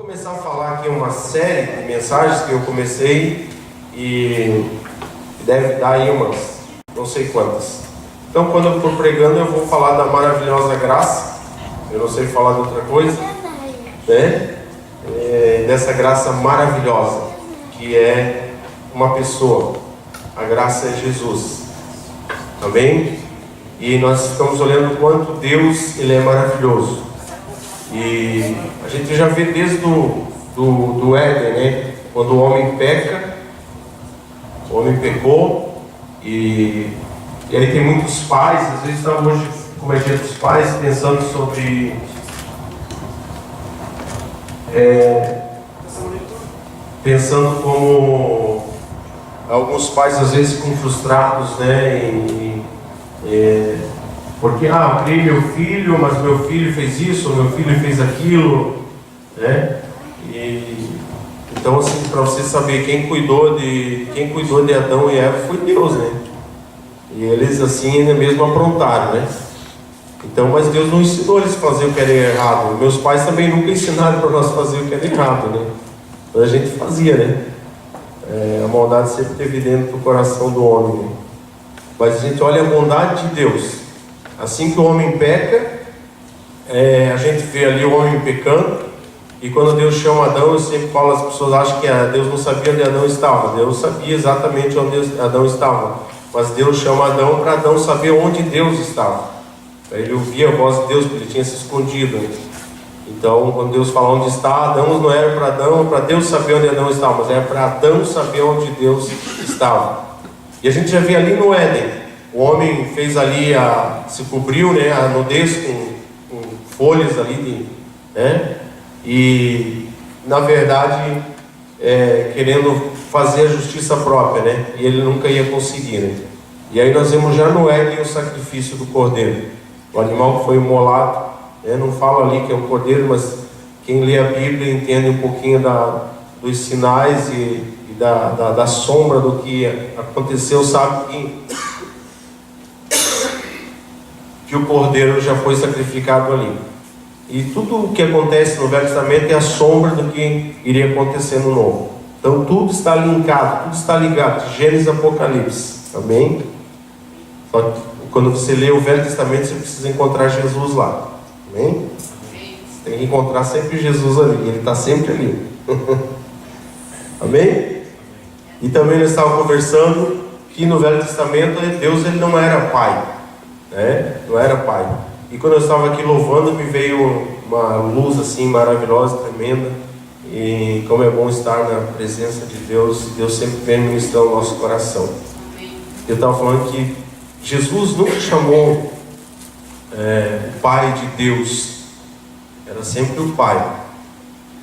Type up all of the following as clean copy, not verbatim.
começar a falar aqui uma série de mensagens que eu comecei e deve dar aí umas não sei quantas. Então, quando eu estou pregando, eu vou falar da maravilhosa graça. Eu não sei falar de outra coisa, né? Dessa graça maravilhosa que é uma pessoa. A graça é Jesus. Amém? E nós estamos olhando o quanto Deus ele é maravilhoso. E a gente já vê desde do Éden, né? Quando o homem peca, o homem pecou, e aí tem muitos pais, às vezes estão hoje, como é dia dos pais, pensando sobre pensando como alguns pais às vezes ficam frustrados, né? Porque, eu criei meu filho, mas meu filho fez isso, meu filho fez aquilo, né? Então, assim, para você saber quem cuidou de Adão e Eva foi Deus, né? E eles, assim, ainda mesmo aprontaram, né? Então, mas Deus não ensinou eles a fazer o que era errado. Meus pais também nunca ensinaram para nós fazer o que era errado, né? Mas a gente fazia, né? A maldade sempre esteve dentro do coração do homem, né? Mas a gente olha a bondade de Deus. Assim que o homem peca, a gente vê ali o homem pecando, e quando Deus chama Adão, eu sempre falo, as pessoas acham que Deus não sabia onde Adão estava. Deus sabia exatamente onde Adão estava, mas Deus chama Adão para Adão saber onde Deus estava. Ele ouvia a voz de Deus, porque ele tinha se escondido. Então, quando Deus fala onde está Adão, não era para Adão, para Deus saber onde Adão estava, mas era para Adão saber onde Deus estava. E a gente já vê ali no Éden, o homem fez ali, se cobriu, né, a nudez com folhas ali, né, e na verdade querendo fazer a justiça própria, né, e ele nunca ia conseguir, né. E aí nós vemos já no Éden o sacrifício do cordeiro, o animal que foi imolado, né, não fala ali que é um cordeiro, mas quem lê a Bíblia entende um pouquinho dos sinais e da sombra do que aconteceu, sabe que o cordeiro já foi sacrificado ali. E tudo o que acontece no Velho Testamento é a sombra do que iria acontecer no Novo. Então tudo está linkado, tudo está ligado, de Gênesis e Apocalipse. Amém? Só que quando você lê o Velho Testamento, você precisa encontrar Jesus lá. Amém? Você tem que encontrar sempre Jesus ali, ele está sempre ali. Amém? E também nós estávamos conversando que no Velho Testamento Deus ele não era pai, né? Não era pai. E quando eu estava aqui louvando, me veio uma luz assim maravilhosa, tremenda. E como é bom estar na presença de Deus, Deus sempre vem ministrar o nosso coração. Eu estava falando que Jesus nunca chamou o Pai de Deus, era sempre o Pai.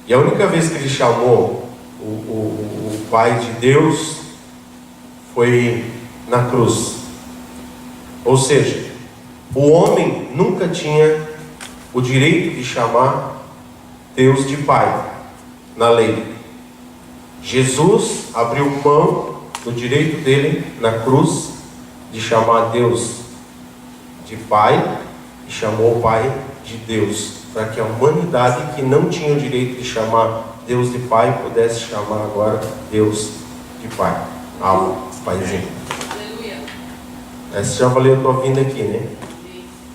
E a única vez que ele chamou o Pai de Deus foi na cruz. Ou seja, o homem nunca tinha o direito de chamar Deus de Pai na lei. Jesus abriu mão do direito dele na cruz de chamar Deus de Pai e chamou o Pai de Deus, para que a humanidade que não tinha o direito de chamar Deus de Pai pudesse chamar agora Deus de Pai. Paizinho. Essa já valeu a tua vinda aqui, né?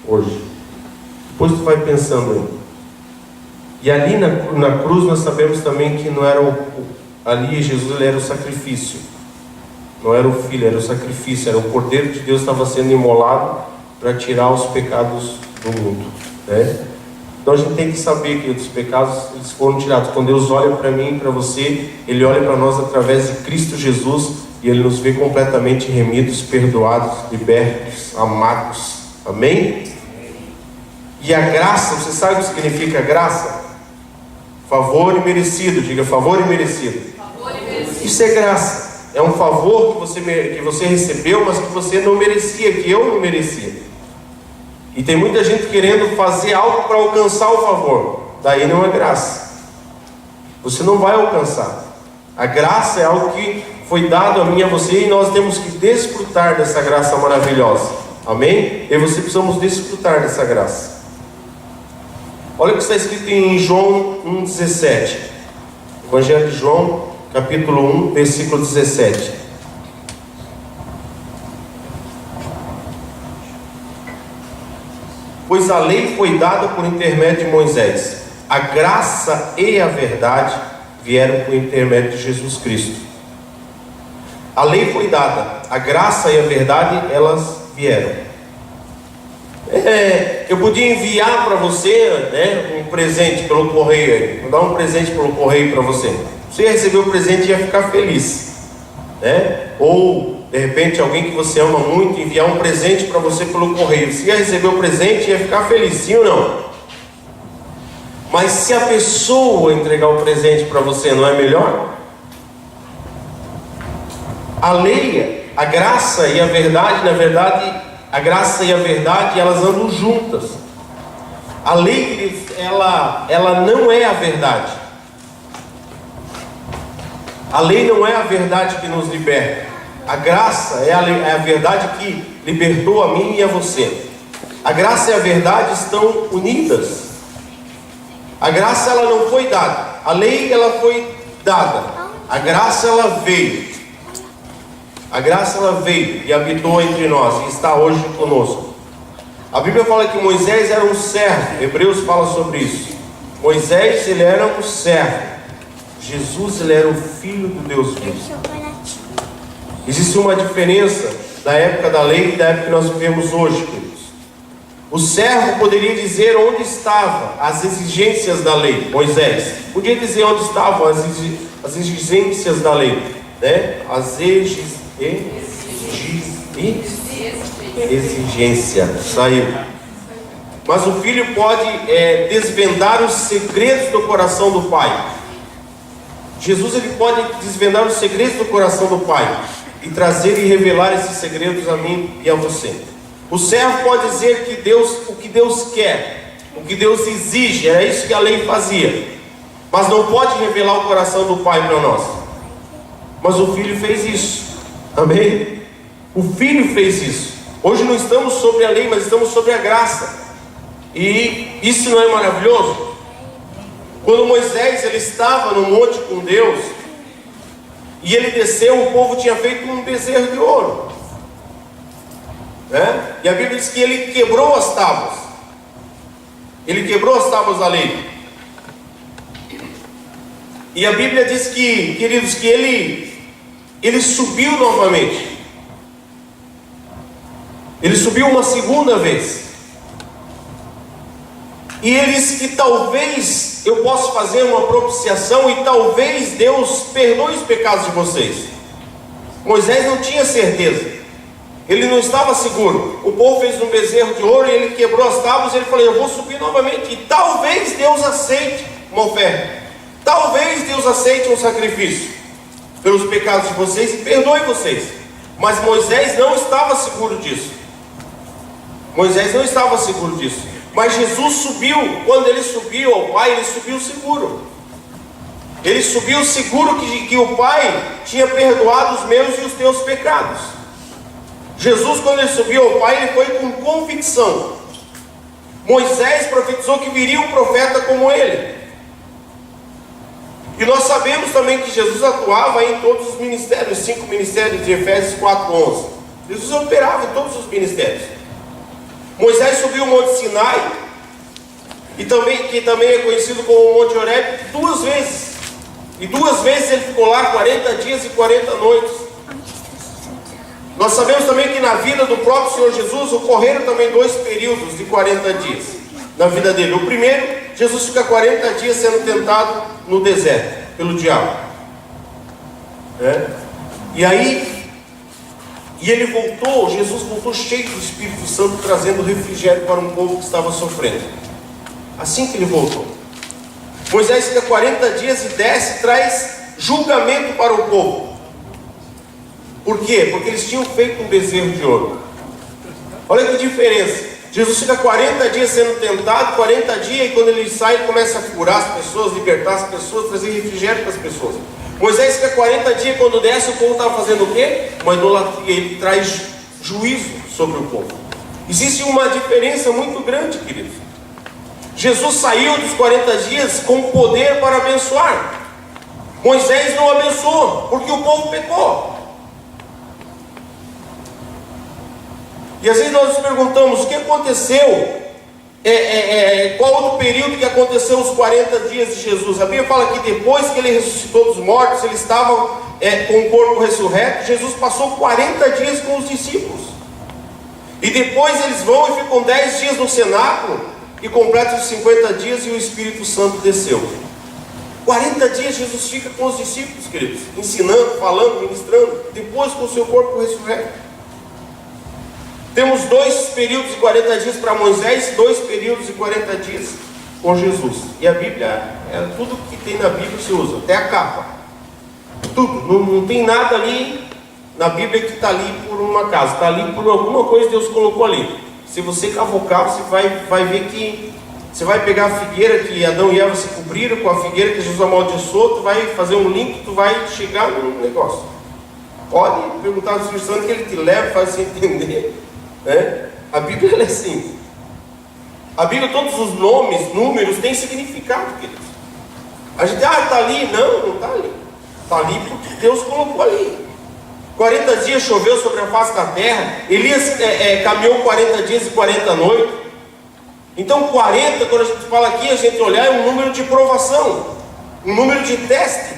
Hoje. Depois tu vai pensando aí. E ali na cruz nós sabemos também que não era ali Jesus ele era o sacrifício. Não era o filho, era o sacrifício. Era o cordeiro de Deus que estava sendo imolado para tirar os pecados do mundo, né? Então a gente tem que saber que os pecados eles foram tirados. Quando Deus olha para mim e para você, Ele olha para nós através de Cristo Jesus e Ele nos vê completamente remidos, perdoados, libertos, amados. Amém? E a graça, você sabe o que significa graça? Favor imerecido. Diga favor imerecido. Isso é graça. É um favor que você recebeu, mas que você não merecia, que eu não merecia. E tem muita gente querendo fazer algo para alcançar o favor. Daí não é graça. Você não vai alcançar. A graça é algo que foi dado a mim e a você, e nós temos que desfrutar dessa graça maravilhosa. Amém? Eu e você precisamos desfrutar dessa graça. Olha o que está escrito em João 1,17. Evangelho de João, capítulo 1, versículo 17. Pois a lei foi dada por intermédio de Moisés, a graça e a verdade vieram por intermédio de Jesus Cristo. A lei foi dada, a graça e a verdade, elas vieram. Eu podia enviar para você, né, um presente pelo correio, vou dar um presente pelo correio para você. Você ia receber o presente e ia ficar feliz, né? Ou de repente alguém que você ama muito enviar um presente para você pelo correio, você ia receber o presente e ia ficar feliz, sim ou não? Mas se a pessoa entregar o presente para você, não é melhor? A lei, a graça e a verdade, na verdade, a graça e a verdade, elas andam juntas. A lei, ela não é a verdade. A lei não é a verdade que nos liberta. A graça é a verdade que libertou a mim e a você. A graça e a verdade estão unidas. A graça, ela não foi dada. A lei, ela foi dada. A graça, ela veio. A graça, ela veio e habitou entre nós e está hoje conosco. A Bíblia fala que Moisés era um servo. Hebreus fala sobre isso. Moisés, ele era um servo. Jesus, ele era o Filho do Deus vivo. Existe uma diferença da época da lei e da época que nós vivemos hoje, queridos. O servo poderia dizer onde estavam as exigências da lei. Moisés podia dizer onde estavam as exigências da lei, né? As exigência saiu. Mas o filho pode desvendar os segredos do coração do pai. Jesus, ele pode desvendar os segredos do coração do pai e trazer e revelar esses segredos a mim e a você. O servo pode dizer o que Deus quer, o que Deus exige. Era isso que a lei fazia, mas não pode revelar o coração do pai para nós. Mas o filho fez isso. Amém? O filho fez isso. Hoje não estamos sobre a lei, mas estamos sobre a graça. E isso não é maravilhoso? Quando Moisés, ele estava no monte com Deus e ele desceu, o povo tinha feito um bezerro de ouro, né? E a Bíblia diz que ele quebrou as tábuas. Ele quebrou as tábuas da lei. E a Bíblia diz que, queridos, que ele subiu novamente. Ele subiu uma segunda vez. E ele disse que talvez eu possa fazer uma propiciação e talvez Deus perdoe os pecados de vocês. Moisés não tinha certeza. Ele não estava seguro. O povo fez um bezerro de ouro e ele quebrou as tábuas e ele falou: eu vou subir novamente e talvez Deus aceite uma oferta. Talvez Deus aceite um sacrifício pelos pecados de vocês e perdoe vocês. Mas Moisés não estava seguro disso. Moisés não estava seguro disso. Mas Jesus subiu. Quando ele subiu ao Pai, ele subiu seguro. Ele subiu seguro que o Pai tinha perdoado os meus e os teus pecados. Jesus, quando ele subiu ao Pai, ele foi com convicção. Moisés profetizou que viria um profeta como ele. E nós sabemos também que Jesus atuava em todos os ministérios, 5 ministérios de Efésios 4:11. Jesus operava em todos os ministérios. Moisés subiu o Monte Sinai, que também é conhecido como o Monte Horebe, 2 vezes. E 2 vezes ele ficou lá 40 dias e 40 noites. Nós sabemos também que na vida do próprio Senhor Jesus ocorreram também 2 períodos de 40 dias na vida dele. O primeiro, Jesus fica 40 dias sendo tentado no deserto pelo diabo. E ele voltou, Jesus voltou cheio do Espírito Santo, trazendo refrigério para um povo que estava sofrendo. Assim que ele voltou, Moisés fica 40 dias e desce, traz julgamento para o povo. Por quê? Porque eles tinham feito um bezerro de ouro. Olha que diferença. Jesus fica 40 dias sendo tentado, 40 dias, e quando ele sai, ele começa a curar as pessoas, libertar as pessoas, trazer refrigério para as pessoas. Moisés fica 40 dias, quando desce, o povo estava fazendo o quê? Uma idolatria. Ele traz juízo sobre o povo. Existe uma diferença muito grande, queridos. Jesus saiu dos 40 dias com poder para abençoar. Moisés não abençoou, porque o povo pecou. E às vezes nós nos perguntamos, o que aconteceu? Qual outro período que aconteceu os 40 dias de Jesus? A Bíblia fala que depois que ele ressuscitou dos mortos, eles estavam com o corpo ressurreto. Jesus passou 40 dias com os discípulos. E depois eles vão e ficam 10 dias no cenáculo, e completam os 50 dias e o Espírito Santo desceu. 40 dias Jesus fica com os discípulos, queridos, ensinando, falando, ministrando, depois com o seu corpo ressurreto. Temos 2 períodos de 40 dias para Moisés, 2 períodos de 40 dias com Jesus. E a Bíblia, tudo que tem na Bíblia se usa, até a capa. Tudo, não tem nada ali na Bíblia que está ali por um acaso, está ali por alguma coisa que Deus colocou ali. Se você cavocar, você vai ver que você vai pegar a figueira que Adão e Eva se cobriram com a figueira que Jesus amaldiçoou, tu vai fazer um link, tu vai chegar no negócio. Pode perguntar ao Espírito Santo que ele te leva, faz você entender. A Bíblia ela é assim. A Bíblia, todos os nomes, números, têm significado, queridos. A gente, está ali. Não está ali. Está ali porque Deus colocou ali. 40 dias choveu sobre a face da terra. Elias caminhou 40 dias e 40 noites. Então 40, quando a gente fala aqui, a gente olhar, é um número de provação, um número de teste.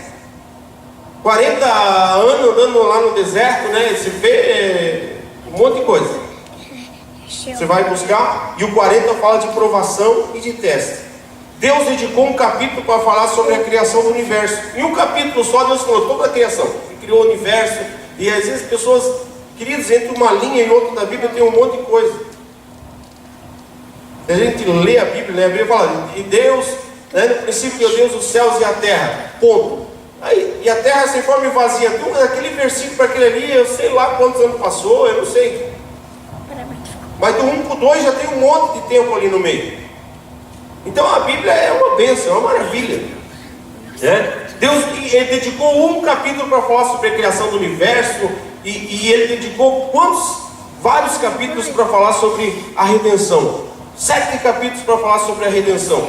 40 anos andando lá no deserto, você vê um monte de coisa. Você vai buscar, e o 40 fala de provação e de teste. Deus dedicou um capítulo para falar sobre a criação do universo. Em um capítulo só, Deus falou toda a criação. Ele criou o universo, e às vezes pessoas, queridos, entre uma linha e outra da Bíblia tem um monte de coisa. A gente lê a Bíblia, a Bíblia fala, e Deus, no princípio deu Deus os céus e a terra, ponto. Aí, e a terra sem forma e vazia, aquele versículo para aquele ali, eu sei lá quantos anos passou, eu não sei. Mas do 1 para o 2 já tem um monte de tempo ali no meio. Então a Bíblia é uma bênção, é uma maravilha. Deus ele dedicou um capítulo para falar sobre a criação do universo, e ele dedicou vários capítulos para falar sobre a redenção. 7 capítulos para falar sobre a redenção.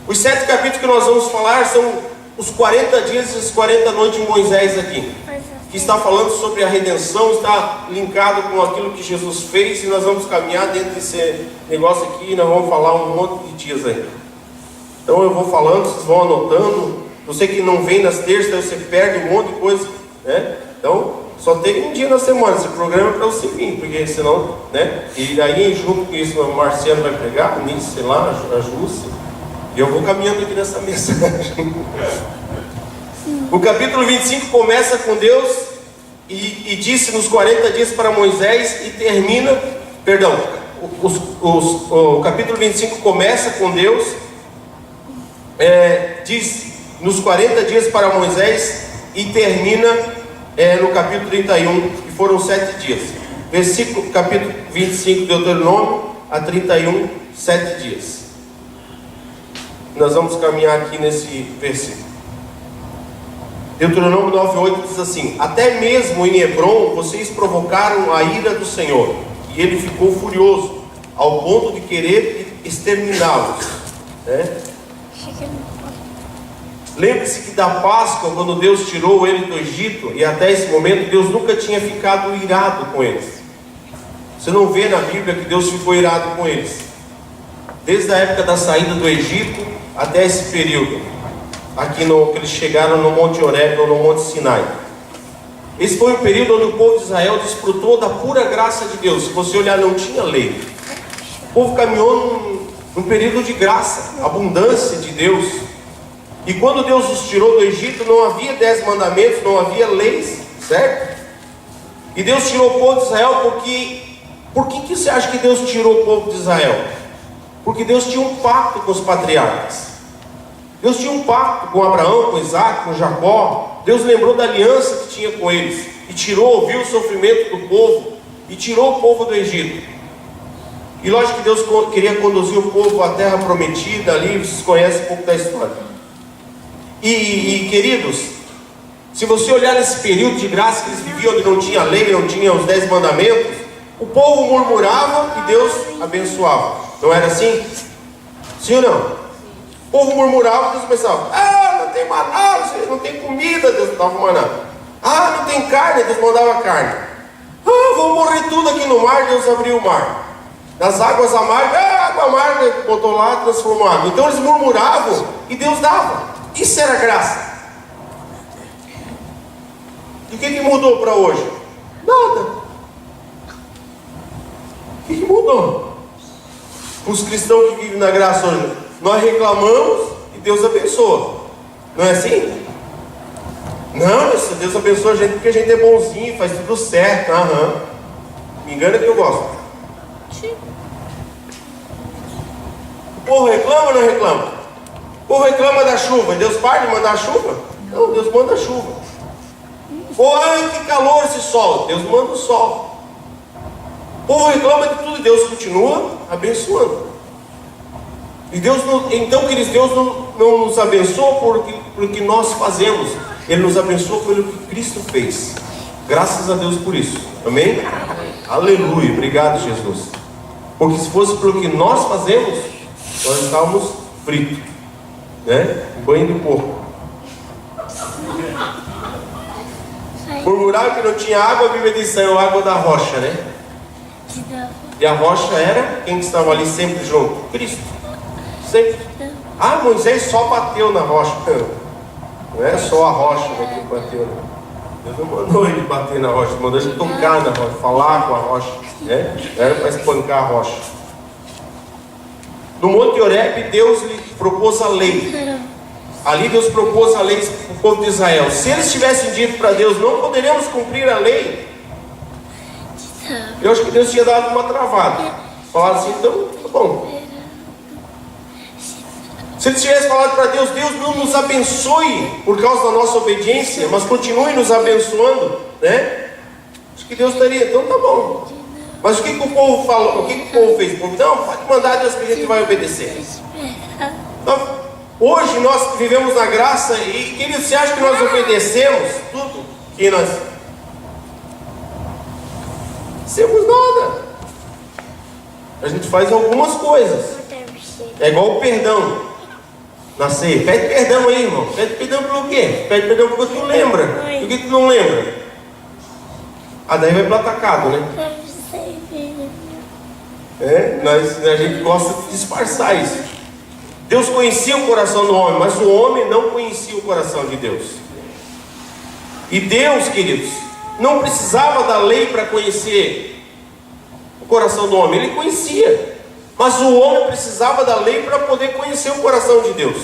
Os 7 capítulos que nós vamos falar são os 40 dias e as 40 noites de Moisés aqui, que está falando sobre a redenção, está linkado com aquilo que Jesus fez, e nós vamos caminhar dentro desse negócio aqui, e nós vamos falar um monte de dias ainda. Então eu vou falando, vocês vão anotando. Você que não vem nas terças, você perde um monte de coisa, Então só tem um dia na semana, esse programa é para você vir, porque senão, E aí junto com isso o Marcelo vai pregar, o Nisso, sei lá, a Júcia, e eu vou caminhando aqui nessa mensagem. O capítulo 25 começa com Deus e disse nos 40 dias para Moisés, e termina, o capítulo 25 começa com Deus, diz nos 40 dias para Moisés, e termina no capítulo 31, que foram 7 dias. Capítulo 25 de Deuteronômio a 31, 7 dias. Nós vamos caminhar aqui nesse versículo. Deuteronômio 9:8 diz assim: até mesmo em Hebrom vocês provocaram a ira do Senhor, e ele ficou furioso, ao ponto de querer exterminá-los. Lembre-se que da Páscoa, quando Deus tirou ele do Egito, e até esse momento Deus nunca tinha ficado irado com eles. Você não vê na Bíblia que Deus ficou irado com eles, desde a época da saída do Egito até esse período aqui que eles chegaram no Monte Horebe ou no Monte Sinai. Esse foi o período onde o povo de Israel desfrutou da pura graça de Deus. Se você olhar, não tinha lei. O povo caminhou num período de graça, abundância de Deus. E quando Deus os tirou do Egito, não havia 10 mandamentos, não havia leis, certo? E Deus tirou o povo de Israel porque... Por que você acha que Deus tirou o povo de Israel? Porque Deus tinha um pacto com os patriarcas. Deus tinha um pacto com Abraão, com Isaac, com Jacó. Deus lembrou da aliança que tinha com eles, e tirou, ouviu o sofrimento do povo, e tirou o povo do Egito. E lógico que Deus queria conduzir o povo à terra prometida ali. Vocês conhecem um pouco da história. E queridos, se você olhar nesse período de graça que eles viviam, onde não tinha lei, não tinha os 10 mandamentos, o povo murmurava e Deus abençoava. Não era assim? Sim ou não? O povo murmurava e Deus pensava: tem maná, não tem comida, Deus dava maná. Ah, não tem carne, Deus mandava carne. Ah, vão morrer tudo aqui no mar, Deus abriu o mar. Nas águas amargas, a água amarga botou lá, transformou água. Então eles murmuravam e Deus dava. Isso era graça. E o que mudou para hoje? Nada. O que mudou? Os cristãos que vivem na graça hoje, nós reclamamos e Deus abençoa. Não é assim? Não, Deus abençoa a gente porque a gente é bonzinho, faz tudo certo. Me engana que eu gosto. O povo reclama ou não reclama? O povo reclama da chuva. Deus para de mandar chuva? Não, Deus manda chuva. Ai, que calor esse sol. Deus manda o sol. O povo reclama de tudo e Deus continua abençoando. E Deus não, então, queridos, Deus não nos abençoa por que nós fazemos. Ele nos abençoa pelo que Cristo fez. Graças a Deus por isso. Amém? Aleluia. Obrigado, Jesus. Porque se fosse pelo que nós fazemos, nós estávamos fritos, né? Banho de porco. Murmuraram que não tinha água, a Bíblia diz: saiu água da rocha, né? E a rocha era quem estava ali sempre junto? Cristo. Sempre. Ah, Moisés só bateu na rocha. Não é só a rocha que bateu. Deus não mandou ele bater na rocha, mandou ele tocar na rocha, falar com a rocha, né? Era para espancar a rocha. No Monte Horebe, Deus lhe propôs a lei. Ali Deus propôs a lei para o povo de Israel. Se eles tivessem dito para Deus: não poderemos cumprir a lei, eu acho que Deus tinha dado uma travada. Falaram assim: então, tá bom. Se eles tivessem falado para Deus: Deus não nos abençoe por causa da nossa obediência, mas continue nos abençoando, né? Acho que Deus estaria, então tá bom. Mas o que o povo falou? O que o povo fez? O povo: não, pode mandar a Deus que a gente vai obedecer. Então, hoje nós vivemos na graça e, queridos, você acha que nós obedecemos tudo que nós fazemos? Nada. A gente faz algumas coisas. É igual o perdão na ceia. Pede perdão aí, irmão. Pede perdão pelo quê? Pede perdão porque tu lembra. Por que tu não lembra? Daí vai para o atacado, né? A gente gosta de disfarçar isso. Deus conhecia o coração do homem, mas o homem não conhecia o coração de Deus. E Deus, queridos, não precisava da lei para conhecer o coração do homem. Ele conhecia, mas o homem precisava da lei para poder conhecer o coração de Deus.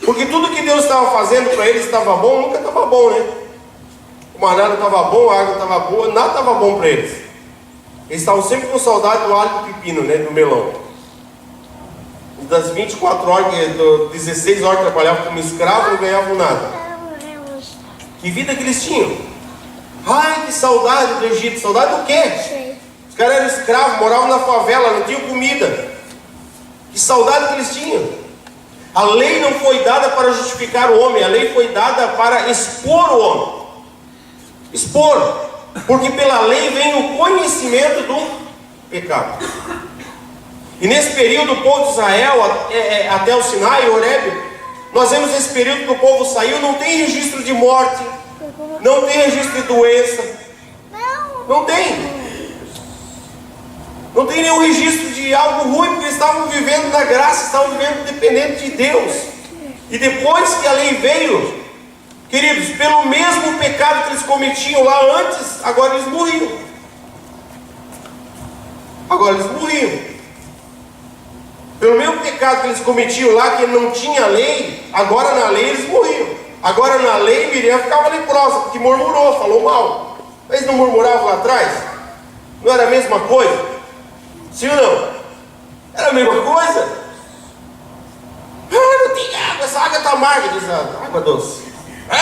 Porque tudo que Deus estava fazendo para eles estava bom, nunca estava bom, né? O maná não estava bom, a água estava boa, nada estava bom para eles. Eles estavam sempre com saudade do alho e do pepino, né? Do melão. Das 24 horas, 16 horas que trabalhavam como escravo, não ganhavam nada. Que vida que eles tinham? Ai, que saudade do Egito. Saudade do quê? Os caras eram escravos, moravam na favela, não tinham comida. Que saudade que eles tinham? A lei não foi dada para justificar o homem, a lei foi dada para expor o homem. Expor. Porque pela lei vem o conhecimento do pecado. E nesse período, o povo de Israel, até o Sinai, Horebe, nós vemos esse período que o povo saiu, não tem registro de morte, não tem registro de doença, não tem. Não tem nenhum registro de algo ruim, porque eles estavam vivendo na graça, estavam vivendo dependente de Deus. E depois que a lei veio, queridos, pelo mesmo pecado que eles cometiam lá antes, agora eles morriam. Agora eles morriam. Pelo mesmo pecado que eles cometiam lá, que não tinha lei, agora na lei eles morriam. Agora na lei Miriam ficava leprosa, porque murmurou, falou mal. Eles não murmuravam lá atrás? Não era a mesma coisa? Sim ou não? Era a mesma coisa? Não tem água, essa água está amarga, diz a água doce.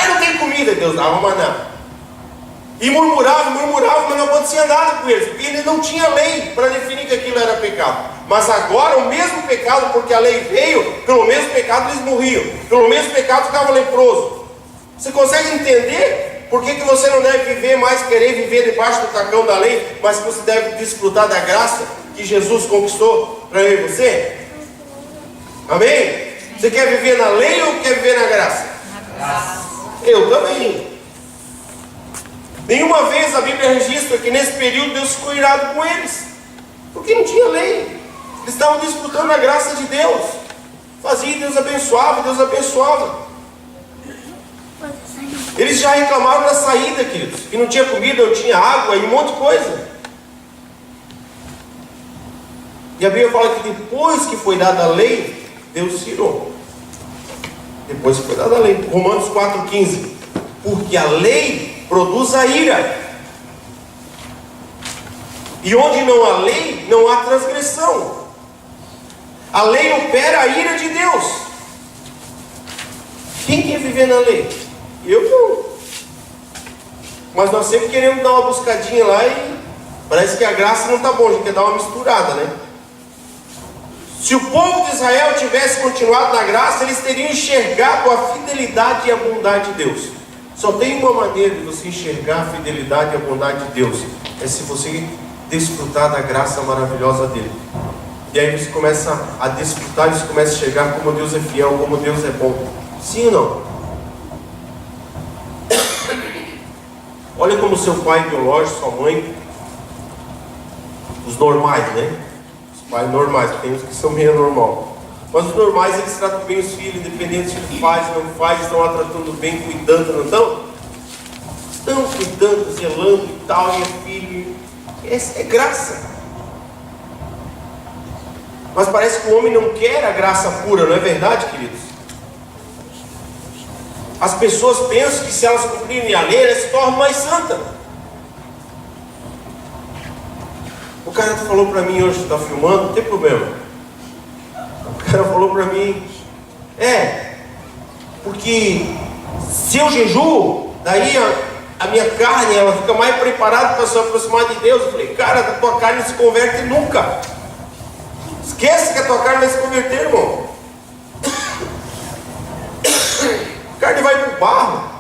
Não tem comida, Deus dava maná. E murmuravam, mas não acontecia nada com eles, porque eles não tinham lei para definir que aquilo era pecado. Mas agora o mesmo pecado, porque a lei veio, pelo mesmo pecado eles morriam, pelo mesmo pecado ficava leproso. Você consegue entender por que você não deve viver mais, querer viver debaixo do tacão da lei, mas que você deve desfrutar da graça que Jesus conquistou para eu e você? Amém? Você quer viver na lei ou quer viver na graça? Na graça. Eu também. Nenhuma vez a Bíblia registra que nesse período Deus ficou irado com eles, porque não tinha lei. Eles estavam disputando a graça de Deus. Fazia, Deus abençoava, Deus abençoava. Eles já reclamaram da saída, queridos, que não tinha comida, não tinha água e um monte de coisa. E a Bíblia fala que depois que foi dada a lei, Deus tirou. Depois que foi dada a lei. Romanos 4,15. Porque a lei produz a ira. E onde não há lei, não há transgressão. A lei opera a ira de Deus. Quem quer viver na lei? Eu não. Mas nós sempre queremos dar uma buscadinha lá e parece que a graça não está bom, a gente quer dar uma misturada, né? Se o povo de Israel tivesse continuado na graça, eles teriam enxergado a fidelidade e a bondade de Deus. Só tem uma maneira de você enxergar a fidelidade e a bondade de Deus: é se você desfrutar da graça maravilhosa dele. E aí você começa a desfrutar, você começa a enxergar como Deus é fiel, como Deus é bom. Sim ou não? Olha como seu pai biológico, sua mãe, os normais, né? Os pais normais, tem uns que são meio normal. Mas os normais, eles tratam bem os filhos, independente se ele faz ou não faz, estão lá tratando bem, cuidando, não estão? Estão cuidando, zelando e tal, e é filho. É graça. Mas parece que o homem não quer a graça pura, não é verdade, queridos? As pessoas pensam que se elas cumprirem a lei, elas se tornam mais santas. O cara falou para mim hoje, está filmando, não tem problema. O cara falou para mim, porque se eu jejuo, daí a minha carne, ela fica mais preparada para se aproximar de Deus. Eu falei, cara, a tua carne não se converte nunca. Esquece que a tua carne vai se converter, irmão. A carne vai para o barro.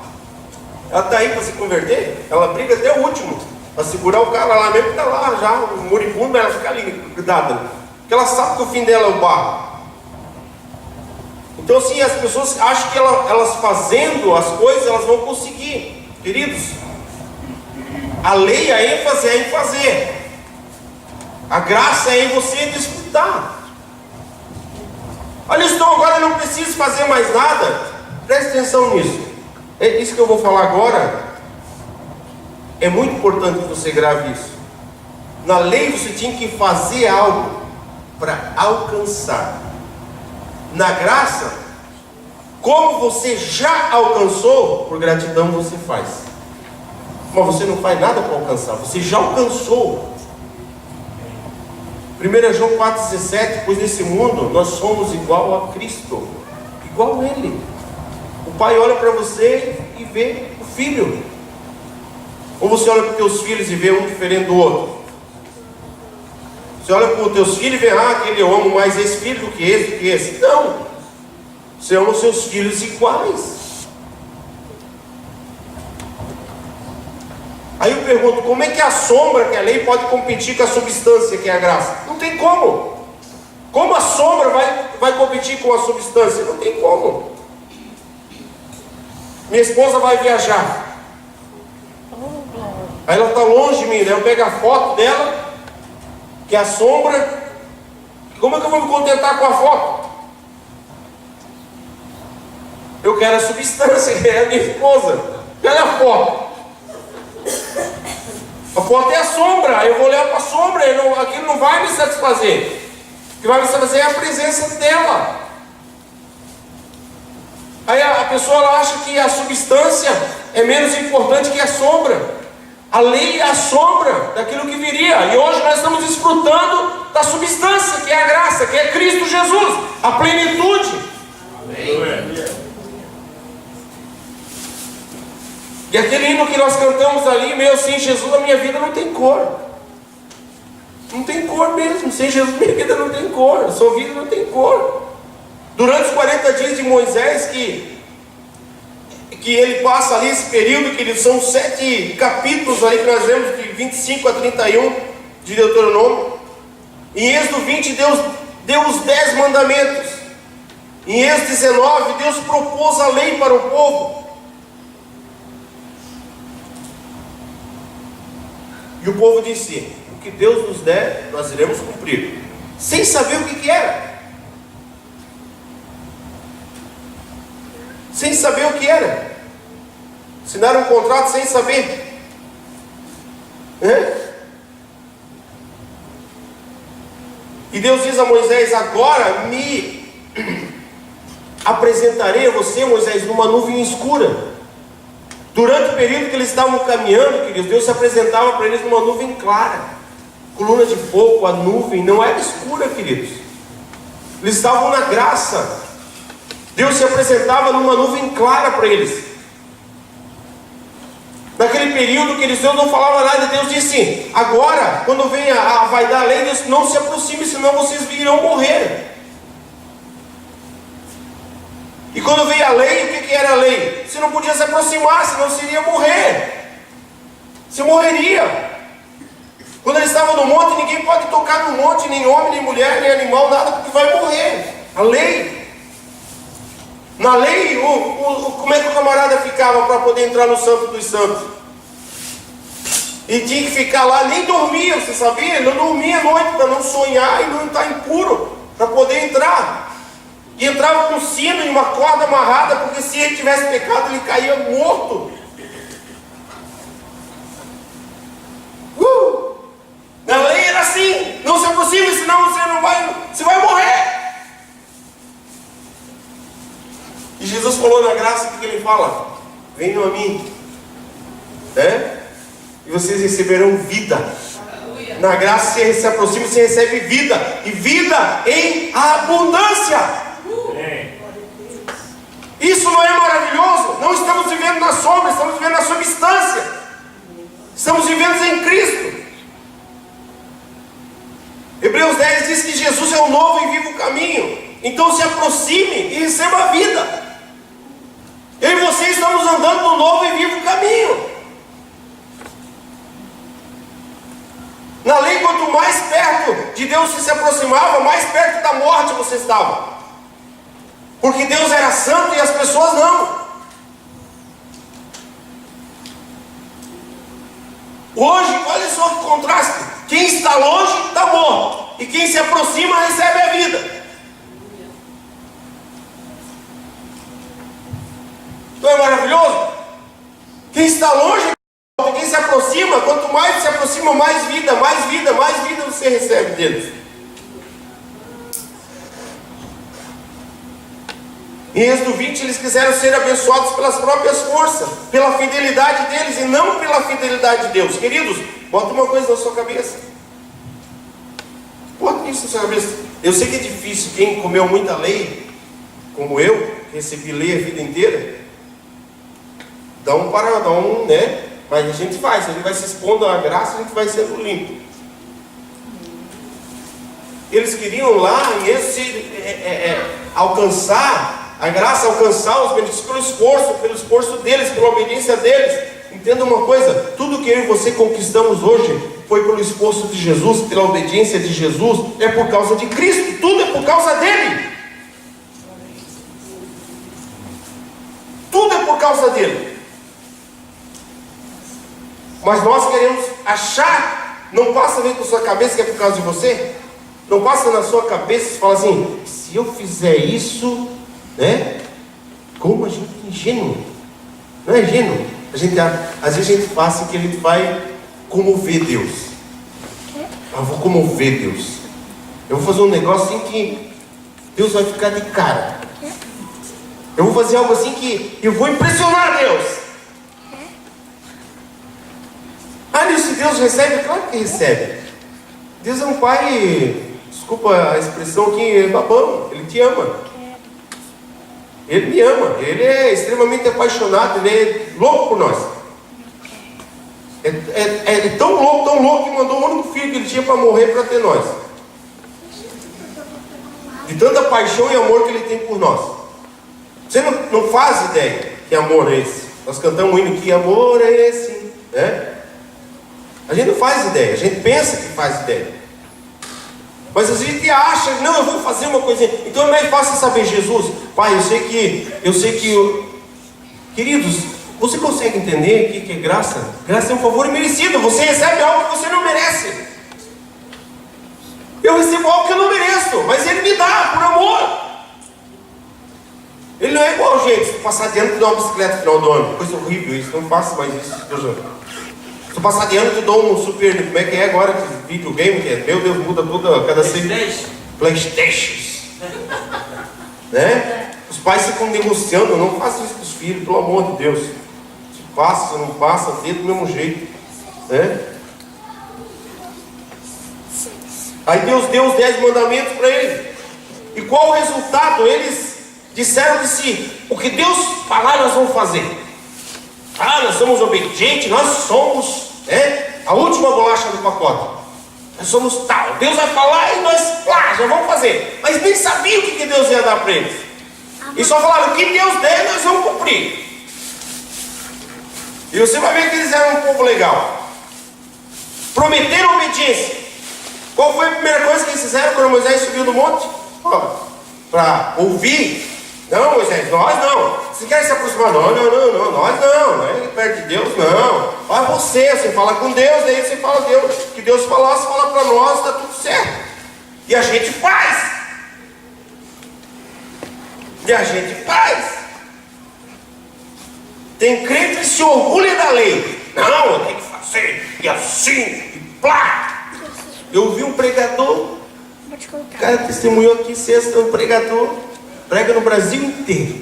Ela está aí para se converter. Ela briga até o último para segurar o cara lá mesmo que está lá já, o moribundo, ela fica ali grudada, porque ela sabe que o fim dela é o barro. Então assim, as pessoas acham que elas fazendo as coisas, elas vão conseguir. Queridos, a lei, a ênfase é em fazer. A graça é em você desfrutar. Olha, então agora eu não preciso fazer mais nada. Preste atenção nisso. É isso que eu vou falar agora. É muito importante que você grave isso. Na lei você tinha que fazer algo para alcançar. Na graça, como você já alcançou, por gratidão você faz. Mas você não faz nada para alcançar, você já alcançou. 1 João 4,17, pois nesse mundo nós somos igual a Cristo, igual a Ele. O pai olha para você e vê o filho. Ou você olha para os teus filhos e vê um diferente do outro? Você olha para os teus filhos e vê, aquele eu amo mais esse filho do que esse. Não, você ama os seus filhos iguais. Aí eu pergunto, como é que a sombra, que a lei, pode competir com a substância, que é a graça? Não tem como. Como a sombra vai competir com a substância? Não tem como. Minha esposa vai viajar. Aí ela está longe de mim, né? Eu pego a foto dela, que é a sombra. Como é que eu vou me contentar com a foto? Eu quero a substância, que é a minha esposa. Cadê a foto? A foto é a sombra. Eu vou olhar para a sombra, aquilo não vai me satisfazer. O que vai me satisfazer é a presença dela. Aí a pessoa ela acha que a substância é menos importante que a sombra. A lei é a sombra daquilo que viria. E hoje nós estamos desfrutando da substância, que é a graça, que é Cristo Jesus, a plenitude. Amém. E aquele hino que nós cantamos ali, meu, sem Jesus a minha vida não tem cor. Não tem cor mesmo. Sem Jesus minha vida não tem cor. A sua vida não tem cor. Durante os 40 dias de Moisés, que ele passa ali esse período, que são 7 capítulos ali que nós vemos, de 25 a 31 de Deuteronômio. Em Êxodo 20, Deus deu os 10 mandamentos. Em Êxodo 19, Deus propôs a lei para o povo. E o povo disse: o que Deus nos der, nós iremos cumprir. Sem saber o que era. Sem saber o que era. Assinaram um contrato sem saber. E Deus diz a Moisés: agora me apresentarei a você, Moisés, numa nuvem escura. Durante o período que eles estavam caminhando, queridos, Deus se apresentava para eles numa nuvem clara, coluna de fogo. A nuvem não era escura, queridos. Eles estavam na graça. Deus se apresentava numa nuvem clara para eles. Naquele período que eles não falavam nada, Deus disse: agora, quando vem vai dar a lei, Deus, não se aproxime, senão vocês virão morrer. E quando veio a lei, o que era a lei? Você não podia se aproximar, senão você iria morrer. Você morreria. Quando eles estavam no monte, ninguém pode tocar no monte, nem homem, nem mulher, nem animal, nada, porque vai morrer. A lei. Na lei, como é que o camarada ficava para poder entrar no Santo dos Santos? E tinha que ficar lá, nem dormia, você sabia? Ele não dormia à noite para não sonhar e não estar impuro, para poder entrar. E entrava com um sino e uma corda amarrada, porque se ele tivesse pecado, ele caía morto. Na lei era assim: não se aproxime, senão você vai morrer. E Jesus falou na graça, o que ele fala? Venham a mim, e vocês receberão vida. Na graça você se aproxima, você recebe vida, e vida em abundância. Isso não é maravilhoso? Não estamos vivendo na sombra, estamos vivendo na substância. Estamos vivendo em Cristo. Hebreus 10 diz que Jesus é o novo e vivo caminho. Então se aproxime e receba a vida. Eu e você estamos andando no novo e vivo caminho. Na lei, quanto mais perto de Deus você se aproximava, mais perto da morte você estava. Porque Deus era santo e as pessoas não. Hoje, olha só que contraste. Quem está longe está morto, e quem se aproxima recebe a vida. Não é maravilhoso? Quem está longe, quem se aproxima, quanto mais se aproxima, mais vida você recebe deles. Em Êxodo 20, eles quiseram ser abençoados pelas próprias forças, pela fidelidade deles e não pela fidelidade de Deus. Queridos, bota uma coisa na sua cabeça. Bota isso na sua cabeça. Eu sei que é difícil, quem comeu muita lei, como eu, que recebi lei a vida inteira, mas a gente faz, a gente vai se expondo à graça, a gente vai sendo limpo. Eles queriam lá em Êxodo alcançar a graça, alcançar os benefícios pelo esforço deles, pela obediência deles. Entenda uma coisa: tudo que eu e você conquistamos hoje foi pelo esforço de Jesus, pela obediência de Jesus, é por causa de Cristo, tudo é por causa dele. Tudo é por causa dele. Mas nós queremos achar, não passa dentro da sua cabeça que é por causa de você? Não passa na sua cabeça e fala assim: se eu fizer isso, como a gente é ingênuo. Não é ingênuo? Às vezes a gente faz assim que a gente vai comover Deus. Eu vou comover Deus. Eu vou fazer um negócio assim que Deus vai ficar de cara. Eu vou fazer algo assim que eu vou impressionar Deus. Se Deus recebe? Claro que recebe. Deus é um pai, desculpa a expressão aqui, é babão. Ele te ama. Ele me ama. Ele é extremamente apaixonado. Ele é louco por nós. É tão louco que mandou o único filho que ele tinha para morrer para ter nós. De tanta paixão e amor que ele tem por nós. Você não faz ideia que amor é esse. Nós cantamos um hino: que amor é esse, A gente não faz ideia, a gente pensa que faz ideia. Mas a gente acha, não, eu vou fazer uma coisinha. Então é mais fácil saber Jesus. Pai, eu sei que queridos, você consegue entender o que é graça? Graça é um favor imerecido. Você recebe algo que você não merece. Eu recebo algo que eu não mereço, mas Ele me dá por amor. Ele não é igual a gente, se passar de ano tu dá uma bicicleta no final do ano. Coisa horrível isso, não faça mais isso. Se passar de ano tu dá um super, como é que é agora? Videogame, que é, meu Deus, muda tudo a cada 6 Playstations. Né? Os pais ficam negociando, não façam isso com os filhos, pelo amor de Deus. Se passa, se não passa, dê do mesmo jeito. Né? Aí Deus deu os 10 mandamentos para eles. E qual o resultado? Eles disseram de si: o que Deus falar nós vamos fazer. Nós somos obedientes, nós somos a última bolacha do pacote. Nós somos tal. Deus vai falar e nós já vamos fazer. Mas nem sabiam o que Deus ia dar para eles. E só falaram: o que Deus der nós vamos cumprir. E você vai ver que eles eram um povo legal. Prometeram obediência. Qual foi a primeira coisa que eles fizeram quando Moisés subiu no monte? Para ouvir. Não, Moisés, nós não. Você quer se aproximar? Não, nós não. Não é perto de Deus, não. Olha você fala com Deus, daí você fala Deus. Que Deus fala para nós, está tudo certo. E a gente faz. Tem crente que se orgulha da lei. Não, eu tenho que fazer, e assim, e plá. Eu vi um pregador, o cara testemunhou aqui sexta, um pregador, prega no Brasil inteiro,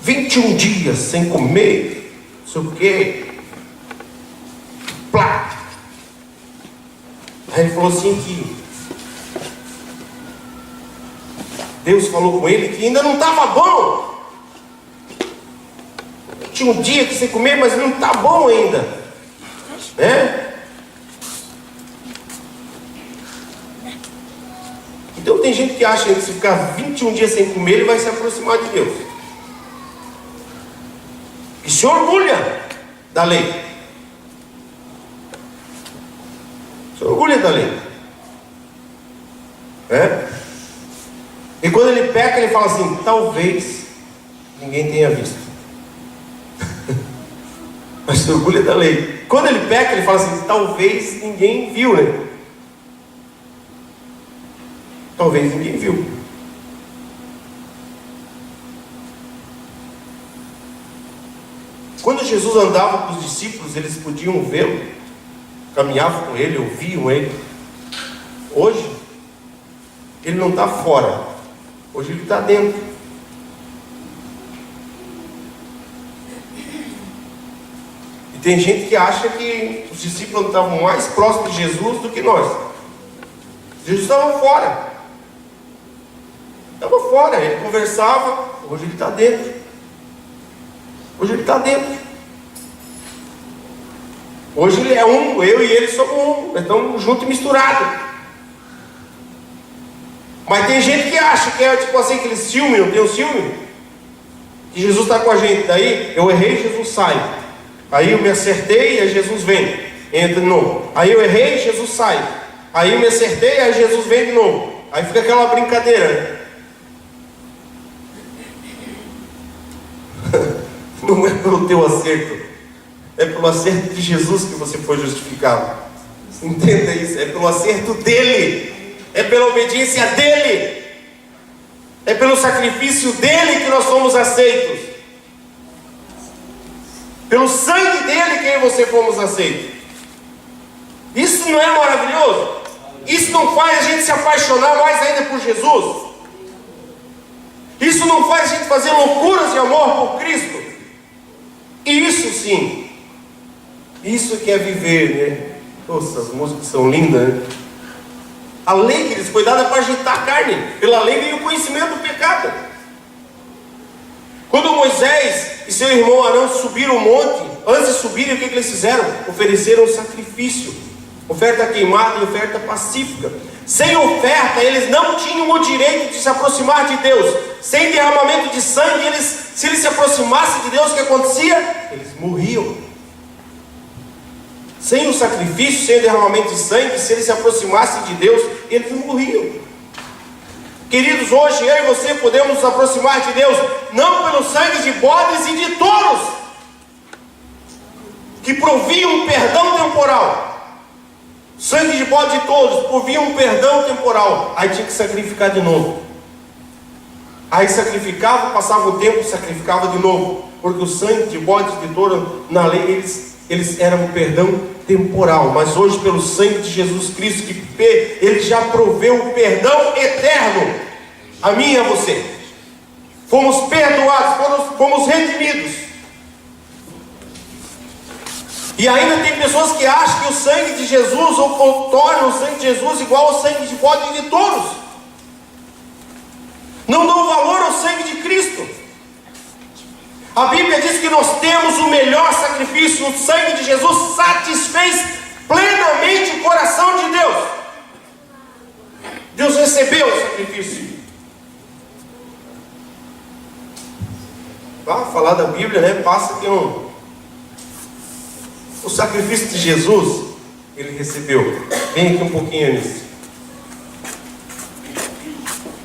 21 dias sem comer, não sei o quê, plá. Aí ele falou assim que Deus falou com ele que ainda não estava bom. Tinha um dia que sem comer, mas não está bom ainda, né? Então tem gente que acha que se ficar 21 dias sem comer, ele vai se aproximar de Deus. E se orgulha da lei. Se orgulha da lei. E quando ele peca, ele fala assim: talvez ninguém tenha visto. Mas se orgulha da lei. Quando ele peca, ele fala assim: talvez ninguém viu, né? Talvez ninguém viu. Quando Jesus andava com os discípulos, eles podiam vê-lo, caminhavam com ele, ouviam ele. Hoje, ele não está fora, hoje ele está dentro. E tem gente que acha que os discípulos estavam mais próximos de Jesus do que nós. Jesus estava fora. Estava fora, ele conversava. Hoje ele está dentro. Hoje ele está dentro. Hoje ele é um, eu e ele somos um. Nós estamos juntos e misturados. Mas tem gente que acha que é tipo assim, aquele ciúme, não tem um ciúme? Que Jesus está com a gente. Daí eu errei, Jesus sai. Aí eu me acertei, aí Jesus vem. Entra de novo. Aí eu errei, Jesus sai. Aí eu me acertei, aí Jesus vem de novo. Aí fica aquela brincadeira. Não é pelo teu acerto, é pelo acerto de Jesus que você foi justificado. Entenda isso, é pelo acerto dele, é pela obediência dele, é pelo sacrifício dele que nós somos aceitos, pelo sangue dele que você fomos aceitos. Isso não é maravilhoso? Isso não faz a gente se apaixonar mais ainda por Jesus? Isso não faz a gente fazer loucuras de amor por Cristo? Isso sim, isso que é viver, né? Nossa, as músicas são lindas, né? A lei, queridos, foi dada para agitar a carne. Pela lei veio o conhecimento do pecado. Quando Moisés e seu irmão Arão subiram o monte, antes de subirem, o que eles fizeram? Ofereceram um sacrifício, oferta queimada e oferta pacífica. Sem oferta, eles não tinham o direito de se aproximar de Deus. Sem derramamento de sangue, se eles se aproximassem de Deus, o que acontecia? Eles morriam. Sem o sacrifício, sem o derramamento de sangue, se eles se aproximassem de Deus, eles não morriam. Queridos, hoje eu e você podemos nos aproximar de Deus, não pelo sangue de bodes e de touros, que proviam um perdão temporal. Sangue de bode e touros proviam um perdão temporal. Aí tinha que sacrificar de novo. Aí sacrificava, passava o tempo, sacrificava de novo. Porque o sangue de bode e de touro, na lei, eles eram um perdão temporal. Mas hoje, pelo sangue de Jesus Cristo, que Ele já proveu o perdão eterno a mim e a você. Fomos perdoados, fomos redimidos. E ainda tem pessoas que acham que o sangue de Jesus, ou tornam o sangue de Jesus igual ao sangue de bode e de touros. Não dão valor ao sangue de Cristo. A Bíblia diz que nós temos o melhor sacrifício. O sangue de Jesus satisfez plenamente o coração de Deus. Deus recebeu o sacrifício. Para falar da Bíblia, né? Passa que o sacrifício de Jesus, Ele recebeu. Vem aqui um pouquinho, Eunice.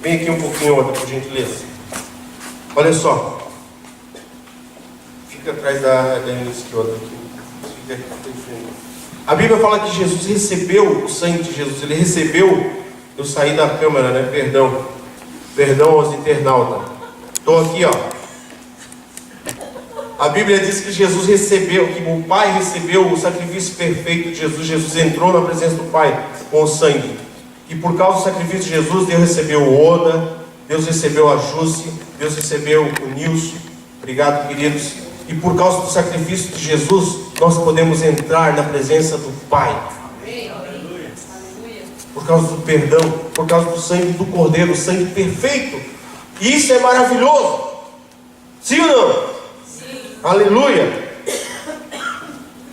Vem aqui um pouquinho, outra, por gentileza. Olha só. Fica atrás da Eunice, que outra aqui. Fica aqui. A Bíblia fala que Jesus recebeu o sangue de Jesus. Ele recebeu. Eu saí da câmera, né? Perdão aos internautas. Estou aqui, ó. A Bíblia diz que Jesus recebeu, que o Pai recebeu o sacrifício perfeito de Jesus. Jesus entrou na presença do Pai com o sangue. E por causa do sacrifício de Jesus, Deus recebeu o Oda, Deus recebeu a Jússi, Deus recebeu o Nilson. Obrigado, queridos. E por causa do sacrifício de Jesus, nós podemos entrar na presença do Pai. Por causa do perdão, por causa do sangue do Cordeiro, o sangue perfeito. E isso é maravilhoso. Sim ou não? Aleluia!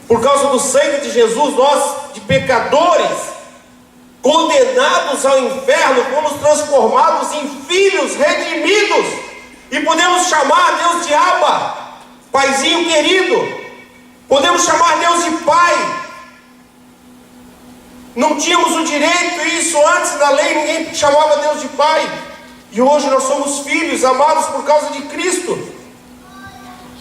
Por causa do sangue de Jesus, nós, de pecadores, condenados ao inferno, fomos transformados em filhos redimidos, e podemos chamar Deus de Abba, Paizinho querido. Podemos chamar Deus de Pai. Não tínhamos o direito, isso antes da lei, ninguém chamava Deus de Pai. E hoje nós somos filhos amados por causa de Cristo.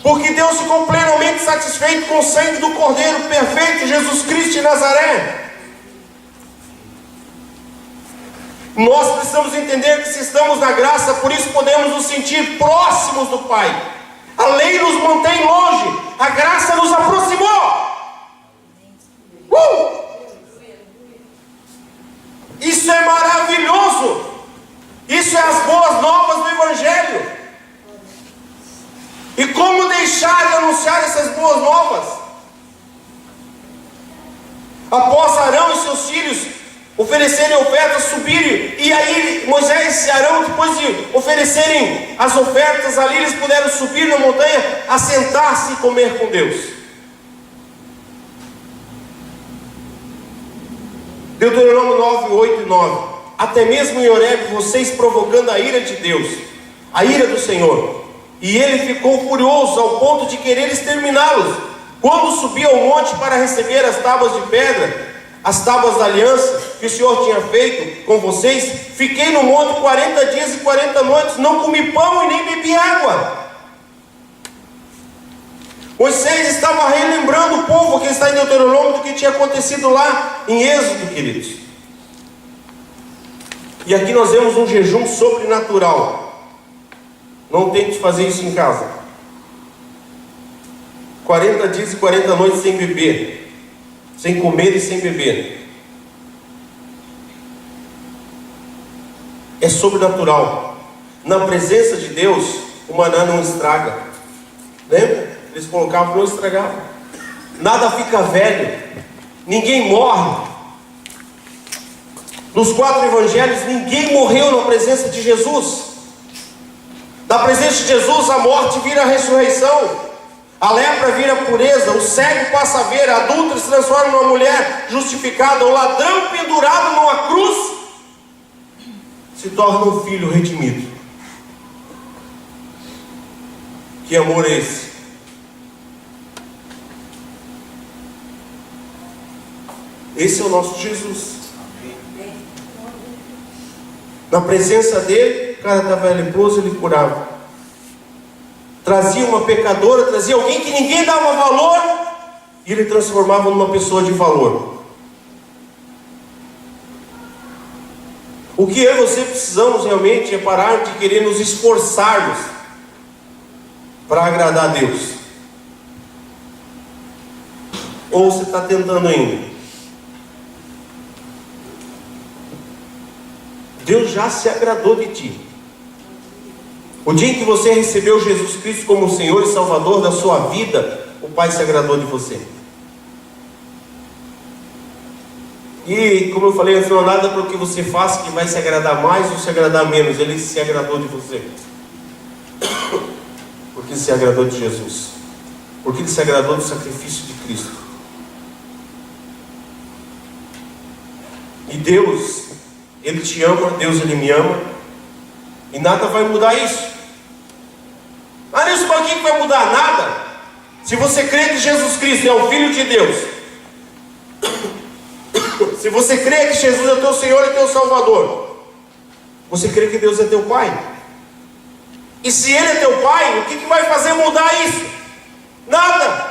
Porque Deus ficou plenamente satisfeito com o sangue do Cordeiro perfeito, Jesus Cristo de Nazaré. Nós precisamos entender que se estamos na graça, por isso podemos nos sentir próximos do Pai. A lei nos mantém longe, a graça nos aproximou. Isso é maravilhoso. Isso é as boas novas do Evangelho. E como deixar de anunciar essas boas novas? Após Arão e seus filhos oferecerem ofertas, subirem, e aí Moisés e Arão, depois de oferecerem as ofertas ali, eles puderam subir na montanha, assentar-se e comer com Deus. Deuteronômio 9, 8 e 9. Até mesmo em Horebe, vocês provocando a ira de Deus, a ira do Senhor. E ele ficou furioso ao ponto de querer exterminá-los. Quando subi ao monte para receber as tábuas de pedra, as tábuas da aliança que o Senhor tinha feito com vocês, fiquei no monte 40 dias e 40 noites, não comi pão e nem bebi água. Moisés estava relembrando o povo, que está em Deuteronômio, do que tinha acontecido lá em Êxodo, queridos. E aqui nós vemos um jejum sobrenatural. Não tente fazer isso em casa. 40 dias e 40 noites sem beber, sem comer e sem beber. É sobrenatural. Na presença de Deus, o maná não estraga. Lembra? Eles colocavam, não estragava. Nada fica velho. Ninguém morre. Nos 4 evangelhos, ninguém morreu na presença de Jesus. Da presença de Jesus, a morte vira a ressurreição, a lepra vira a pureza, o cego passa a ver, a adúltera se transforma numa mulher justificada, o ladrão pendurado numa cruz se torna um filho redimido. Que amor é esse? Esse é o nosso Jesus. Na presença dele, o cara estava leproso, ele curava. Trazia uma pecadora, trazia alguém que ninguém dava valor, e ele transformava numa pessoa de valor. O que eu e você precisamos realmente é parar de querer nos esforçarmos para agradar a Deus. Ou você está tentando ainda? Deus já se agradou de ti. O dia em que você recebeu Jesus Cristo como Senhor e Salvador da sua vida, o Pai se agradou de você. E como eu falei antes, não há nada para o que você faça que vai se agradar mais ou se agradar menos. Ele se agradou de você. Porque se agradou de Jesus. Porque ele se agradou do sacrifício de Cristo. E Deus, ele te ama, Deus, ele me ama. E nada vai mudar isso. Ah, Nilson, mas o que vai mudar? Nada. Se você crê que Jesus Cristo é o Filho de Deus, se você crê que Jesus é teu Senhor e teu Salvador, você crê que Deus é teu Pai. E se Ele é teu Pai, o que vai fazer mudar isso? Nada.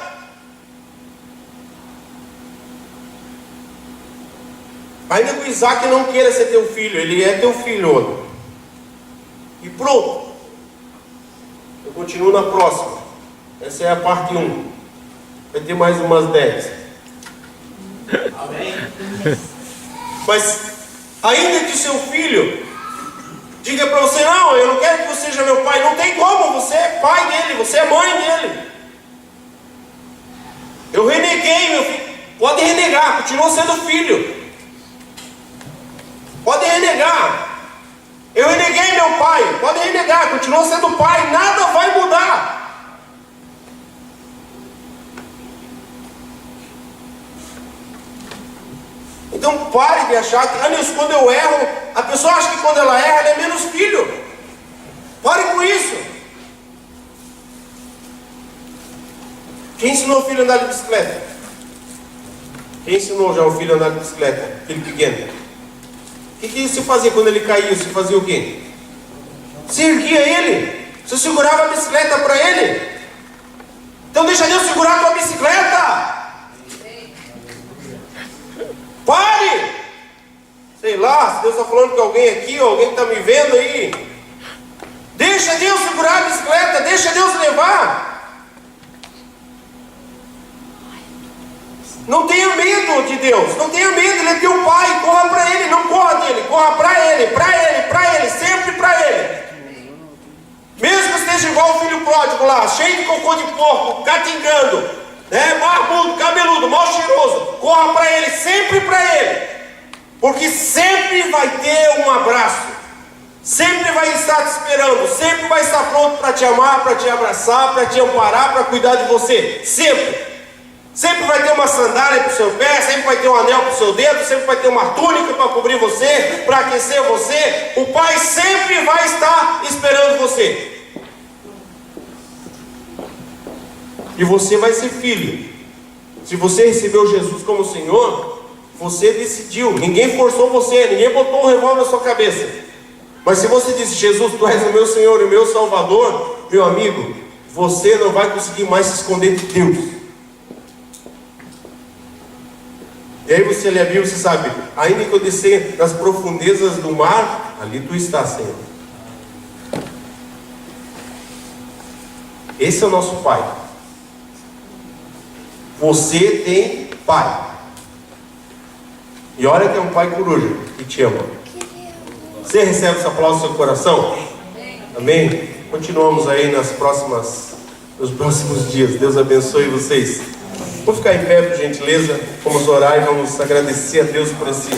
Ainda que o Isaac não queira ser teu filho, ele é teu filho. E pronto. Eu continuo na próxima. Essa é a parte 1. Vai ter mais umas 10. Amém. Mas ainda que seu filho diga para você: não, eu não quero que você seja meu pai. Não tem como, você é pai dele, você é mãe dele. Eu reneguei, meu filho. Pode renegar, continua sendo filho. Pode renegar. Eu reneguei meu pai. Pode renegar, continua sendo pai. Nada vai mudar. Então pare de achar que, quando eu erro, a pessoa acha que quando ela erra, ela é menos filho. Pare com isso. Quem ensinou o filho a andar de bicicleta? Quem ensinou já o filho a andar de bicicleta? Filho pequeno. O que se fazia quando ele caía? Se fazia o quê? Se erguia ele. Você segurava a bicicleta para ele. Então deixa Deus segurar a tua bicicleta. Pare! Sei lá, se Deus está falando com alguém aqui, ou alguém que está me vendo aí. Deixa Deus segurar a bicicleta, deixa Deus levar. Não tenha medo de Deus, não tenha medo, Ele é teu Pai, corra para Ele, não corra dele, corra para Ele, sempre para Ele. Mesmo que esteja igual o filho pródigo lá, cheio de cocô de porco, catingando, barbudo, cabeludo, mal cheiroso, corra para Ele, sempre para Ele, porque sempre vai ter um abraço, sempre vai estar te esperando, sempre vai estar pronto para te amar, para te abraçar, para te amparar, para cuidar de você, sempre. Sempre vai ter uma sandália para o seu pé, sempre vai ter um anel para o seu dedo, sempre vai ter uma túnica para cobrir você, para aquecer você. O Pai sempre vai estar esperando você. E você vai ser filho. Se você recebeu Jesus como Senhor, você decidiu. Ninguém forçou você, ninguém botou um revólver na sua cabeça. Mas se você disse: Jesus, Tu és o meu Senhor e o meu Salvador, meu amigo, você não vai conseguir mais se esconder de Deus. E aí você lê a Bíblia e você sabe: ainda que eu descer nas profundezas do mar, ali Tu estás, Senhor. Esse é o nosso Pai. Você tem Pai. E olha que é um Pai coruja que te ama. Você recebe esse aplauso no seu coração? Amém? Continuamos aí nos próximos dias. Deus abençoe vocês. Vamos ficar em pé, por gentileza. Vamos orar e vamos agradecer a Deus por esse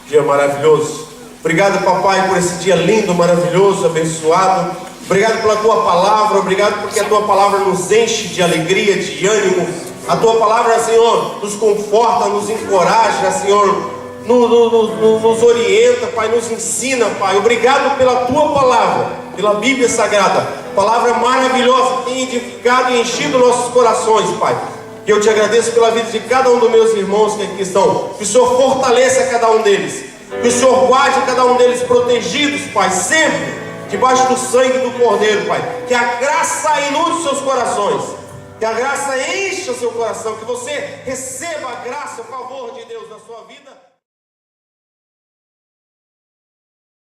dia maravilhoso. Obrigado, papai, por esse dia lindo, maravilhoso, abençoado. Obrigado pela Tua palavra. Obrigado porque a Tua palavra nos enche de alegria, de ânimo. A Tua palavra, Senhor, nos conforta, nos encoraja, Senhor, nos orienta, Pai, nos ensina, Pai. Obrigado pela Tua palavra, pela Bíblia Sagrada. Palavra maravilhosa que tem edificado e enchido nossos corações, Pai. Que eu te agradeço pela vida de cada um dos meus irmãos que aqui estão. Que o Senhor fortaleça cada um deles. Que o Senhor guarde cada um deles protegidos, Pai, sempre debaixo do sangue do Cordeiro, Pai. Que a graça inunde seus corações. Que a graça encha o seu coração. Que você receba a graça, o favor de Deus na sua vida.